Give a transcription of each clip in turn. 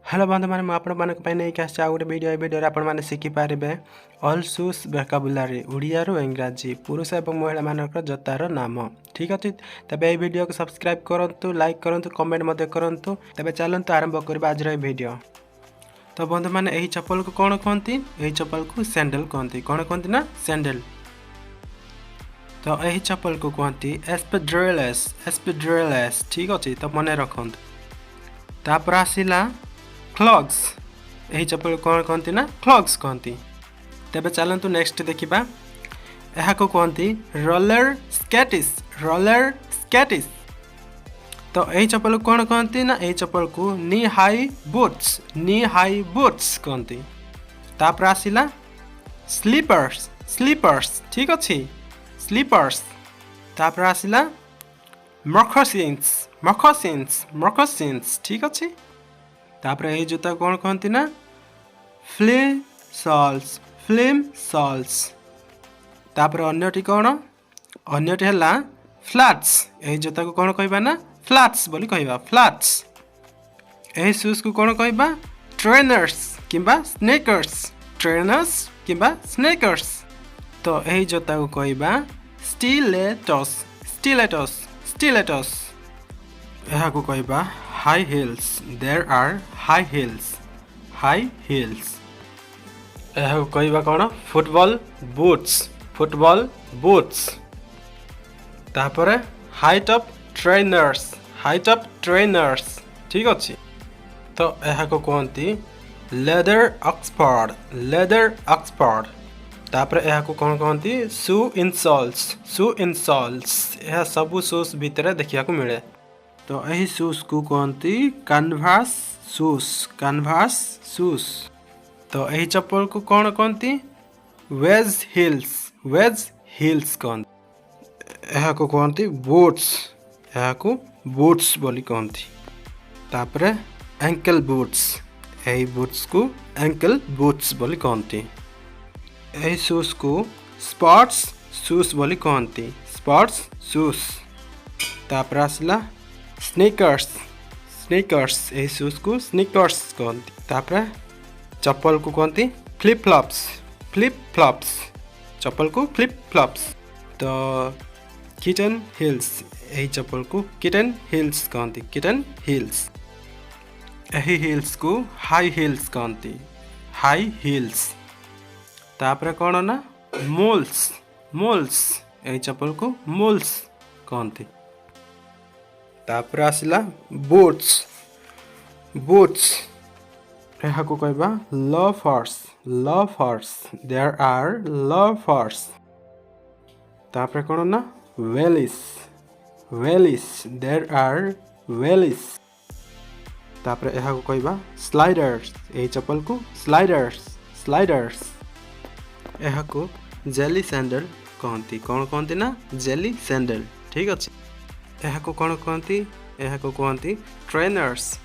Hello बंधु मैंने नहीं गोटे भिडियो आपण मैंने शिखिपारे ऑल शूज वोकाबुलारी ओडिया इंग्राजी पुरुष और महिला मानक जतार नाम ठीक अच्छे तेज ये वीडियो को सब्सक्राइब करूँ लाइक करूँ कमेंट करूँ तेज चलते आरंभ करवा आज वीडियो। तो बंधु मैंने यही चप्पल को कौन कहती यही चप्पल को सैंडल कहती कौन कहती ना सैंडल। तो यही चप्पल को कहती एस्पेड्रेलेस ठीक अच्छे तो मन रखु तापर आसला क्लग्स यही चप्पल कौन कहती ना क्लग्स कहती तेज चलतु नेक्स्ट देखा यह कहती रोलर स्केटिस तो यही चप्पल को कौन कहती ना यही चप्पल को नी हाई बूट्स कहती तापर आसला स्लीपर्स ठीक अच्छे स्लीपर्स तापर आसला मॉकसिन्स ठीक अच्छे तापर यही जूता कौन कहती ना फ्लिम सॉल्स तापर अन्यटी कौन अन्यटी है फ्लैट्स यही जूता को कौन कहबा ना फ्लैट्स बोली कहबा फ्लैट्स यही शूज को कौन कहबा ट्रेनर्स किंबा स्नेकर्स तो यही जूता को कहबा स्टिलेटस यह को कहबा high heels there are high heels यह को कहबा कौन फुटबॉल बूट्स तापर हाइट ऑफ ट्रेनर्स ठीक अच्छे तो यह को कहती लेदर ऑक्सफोर्ड तापर यह को कौन कहती शू इनसॉल्स यह सबू शूज भितर देखा मिले तो यही शूज को कहती कैनवास शूज तो यही चप्पल को कौन कहती वेज हिल्स कहती यह को कहती बूट्स बोली कहती तापर एंकल बूट्स यही बूट्स को एंकल बूट्स बोली कहती यही शूज को स्पोर्ट्स शूज बोली कहती स्पोर्ट्स शूज तापर आसला स्नीकर्स यही शूज को स्नीकर्स कहती तापर चप्पल को कहती फ्लिप फ्लॉप्स चप्पल को फ्लिप फ्लॉप्स तो किटन हिल्स यही चप्पल को किटन हिल्स कहती किटन हिल्स यही हिल्स को हाई हिल्स कहती हाई हिल्स तापर कौन ना मोल्स यही चप्पल को मोल्स कहती तापर आसला बूट्स यह को कहबा लॉफर्स देयर आर लॉफर्स तापर कौन ना वेलिस देयर आर वेलिस तापर यह को कहबा स्लाइडर्स यही चप्पल को स्लाइडर्स यह को जेली सैंडल कहती कौन कहती ना जेली सैंडल ठीक अच्छे यह को कौन कहती यह को कहती ट्रेनर्स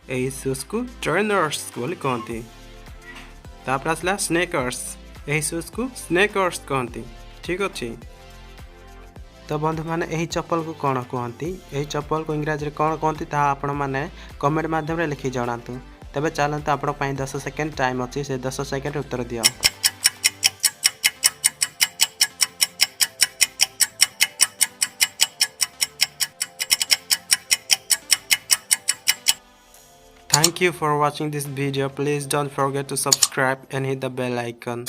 यही शूज को ट्रेनर्स बोली कहती तापर आसला स्नेकर्स यही शूज को स्नेकर्स कहती ठीक अच्छे तो बंधु मैंने यही चप्पल को कौन कहती यही चप्पल को इंग्राजी कौन कहती आपण मैंने कमेंट माध्यम लिखि जनातु तेज चलते आपण 10 सेकेंड टाइम अच्छी से 10 सेकेंड उत्तर दियो। Thank you for watching this video. Please don't forget to subscribe and hit the bell icon.